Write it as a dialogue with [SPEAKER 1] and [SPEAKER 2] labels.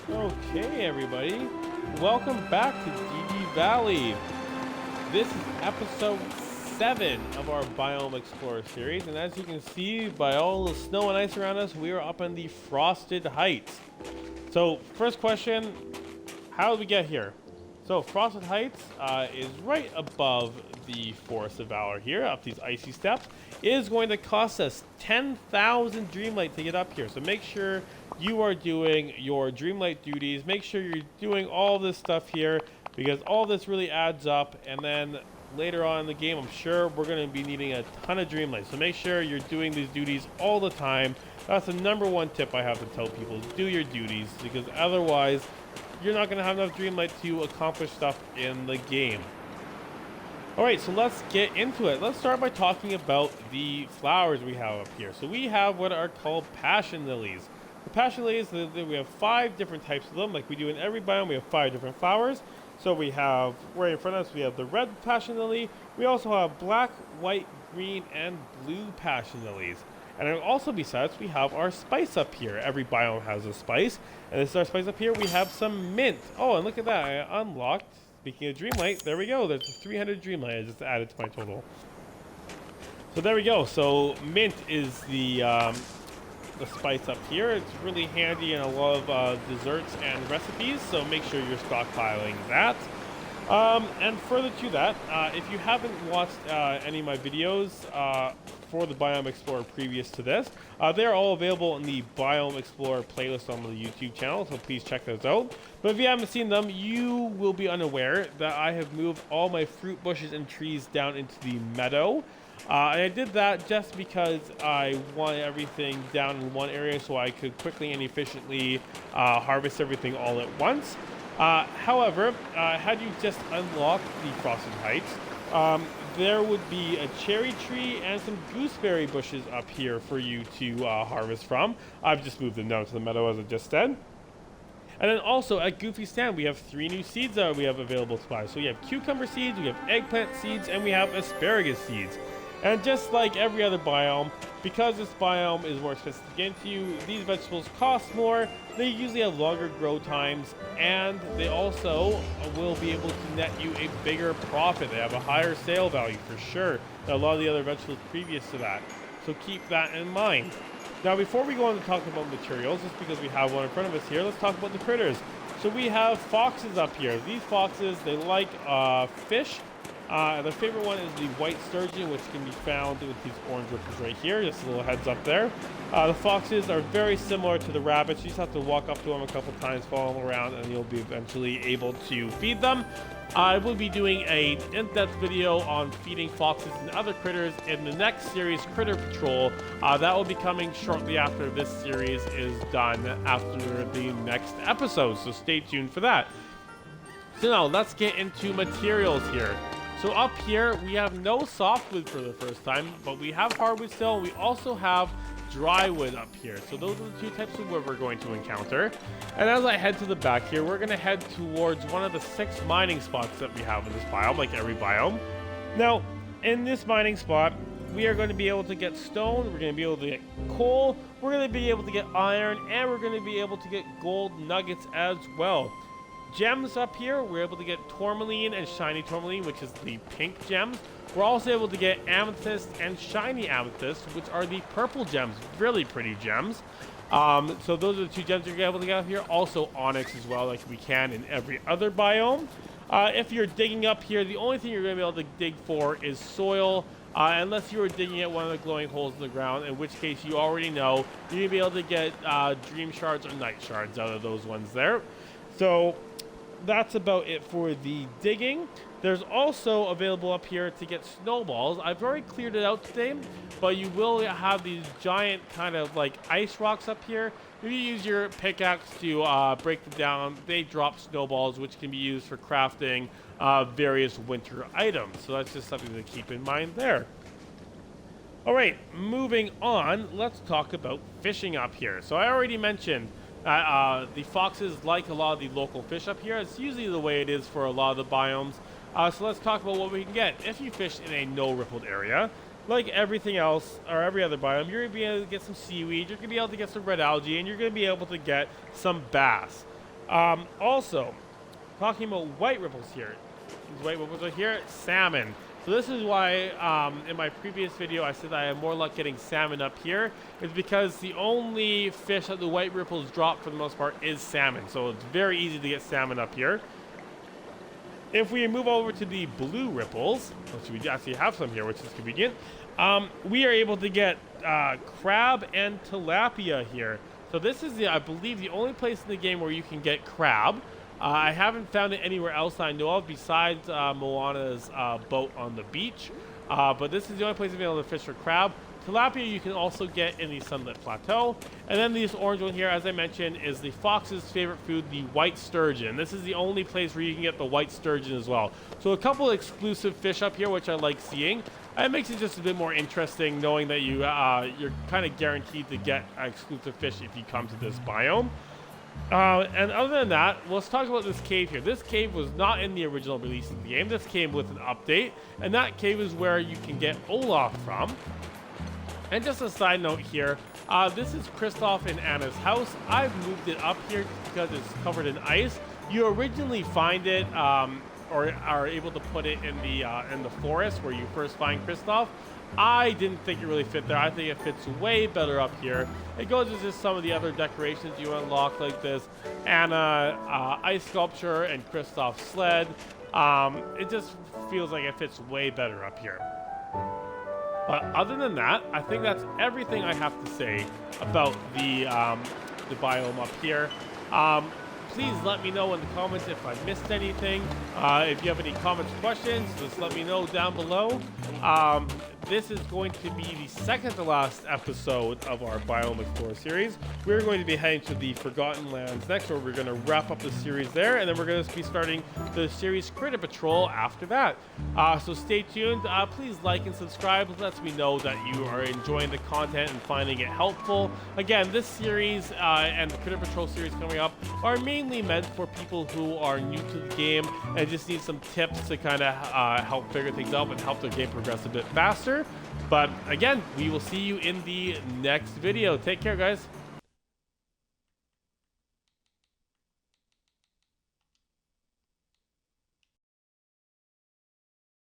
[SPEAKER 1] Okay, everybody, welcome back to DD Valley. This is episode 7 of our Biome Explorer series, and as you can see by all the snow and ice around us, we are up on the Frosted Heights. So, first question, how did we get here? So, Frosted Heights is right above the Forest of Valor here, up these icy steps. It is going to cost us 10,000 Dreamlight to get up here, so make sure you are doing your Dreamlight duties. Make sure you're doing all this stuff here, because all this really adds up, and then later on in the game, I'm sure we're going to be needing a ton of Dreamlight, so make sure you're doing these duties all the time. That's the number one tip I have to tell people, do your duties, because otherwise, you're not going to have enough Dreamlight to accomplish stuff in the game. Alright, so let's get into it. Let's start by talking about the flowers we have up here. So we have what are called passion lilies. The passion lilies, we have 5 different types of them. Like we do in every biome, we have 5 different flowers. So we have, right in front of us, we have the red passion lily. We also have black, white, green, and blue passion lilies. And then also besides, we have our spice up here. Every biome has a spice. And this is our spice up here. We have some mint. Oh, and look at that. I unlocked, speaking of Dreamlight, there we go. There's 300 Dreamlight I just added to my total. So there we go. So mint is the spice up here. It's really handy in a lot of desserts and recipes. So make sure you're stockpiling that. And further to that, if you haven't watched any of my videos for the Biome Explorer previous to this, they're all available in the Biome Explorer playlist on the YouTube channel, so please check those out. But if you haven't seen them, you will be unaware that I have moved all my fruit bushes and trees down into the meadow. And I did that just because I wanted everything down in one area so I could quickly and efficiently harvest everything all at once. However, had you just unlocked the Frosted Heights, there would be a cherry tree and some gooseberry bushes up here for you to harvest from. I've just moved them down to the meadow as I just said. And then also at Goofy Stand, we have 3 new seeds that we have available to buy. So we have cucumber seeds, we have eggplant seeds, and we have asparagus seeds. And just like every other biome, because this biome is more expensive to get into, these vegetables cost more, they usually have longer grow times, and they also will be able to net you a bigger profit. They have a higher sale value for sure than a lot of the other vegetables previous to that. So keep that in mind. Now before we go on to talk about materials, just because we have one in front of us here, let's talk about the critters. So we have foxes up here. These foxes, they like fish. The favorite one is the white sturgeon, which can be found with these orange ripples right here. Just a little heads up there. The foxes are very similar to the rabbits. You just have to walk up to them a couple times, follow them around, and you'll be eventually able to feed them. I will be doing an in-depth video on feeding foxes and other critters in the next series, Critter Patrol. That will be coming shortly after this series is done, after the next episode, so stay tuned for that. So now, let's get into materials here. So up here, we have no softwood for the first time, but we have hardwood still. We also have dry wood up here. So those are the 2 types of wood we're going to encounter. And as I head to the back here, we're going to head towards one of the 6 mining spots that we have in this biome, like every biome. Now, in this mining spot, we are going to be able to get stone, we're going to be able to get coal, we're going to be able to get iron, and we're going to be able to get gold nuggets as well. Gems up here, we're able to get tourmaline and shiny tourmaline, which is the pink gems. We're also able to get amethyst and shiny amethyst, which are the purple gems. Really pretty gems. So those are the 2 gems you're able to get up here. Also onyx as well, like we can in every other biome. If you're digging up here, the only thing you're going to be able to dig for is soil, unless you were digging at one of the glowing holes in the ground, in which case you already know you're going to be able to get dream shards or night shards out of those ones there. So that's about it for the digging. There's also available up here to get snowballs. I've already cleared it out today, but you will have these giant kind of like ice rocks up here. If you use your pickaxe to break them down, they drop snowballs, which can be used for crafting various winter items. So that's just something to keep in mind there. All right, moving on, let's talk about fishing up here. So I already mentioned the foxes like a lot of the local fish up here. It's usually the way it is for a lot of the biomes. So let's talk about what we can get. If you fish in a no rippled area, like everything else, or every other biome, you're going to be able to get some seaweed, you're going to be able to get some red algae, and you're going to be able to get some bass. Also, talking about white ripples here. These white ripples are here, salmon. So this is why in my previous video I said I have more luck getting salmon up here. It's because the only fish that the white ripples drop for the most part is salmon. So it's very easy to get salmon up here. If we move over to the blue ripples, which we actually have some here, which is convenient, we are able to get crab and tilapia here. So this is, I believe, the only place in the game where you can get crab. I haven't found it anywhere else that I know of besides Moana's boat on the beach. But this is the only place I've been able to fish for crab. Tilapia you can also get in the Sunlit Plateau. And then this orange one here, as I mentioned, is the fox's favorite food, the white sturgeon. This is the only place where you can get the white sturgeon as well. So a couple exclusive fish up here, which I like seeing. It makes it just a bit more interesting knowing that you're kind of guaranteed to get exclusive fish if you come to this biome. And other than that, let's talk about this cave here. This cave was not in the original release of the game. This came with an update, and that cave is where you can get Olaf from. And just a side note here, this is Kristoff and Anna's house. I've moved it up here because it's covered in ice. You originally find it, or are able to put it in the forest where you first find Kristoff. I didn't think it really fit there. I think it fits way better up here. It goes with just some of the other decorations you unlock, like this Anna ice sculpture and Kristoff's sled. It just feels like it fits way better up here. But other than that, I think that's everything I have to say about the biome up here. Please let me know in the comments if I missed anything. If you have any comments or questions, just let me know down below. This is going to be the second to last episode of our Biome Explorer series. We're going to be heading to the Forgotten Lands next, where we're going to wrap up the series there, and then we're going to be starting the series Critter Patrol after that. So stay tuned. Please like and subscribe. It lets me know that you are enjoying the content and finding it helpful. Again, this series and the Critter Patrol series coming up are mainly meant for people who are new to the game and just need some tips to kind of help figure things out and help their game progress a bit faster. But again, we will see you in the next video. Take care, guys.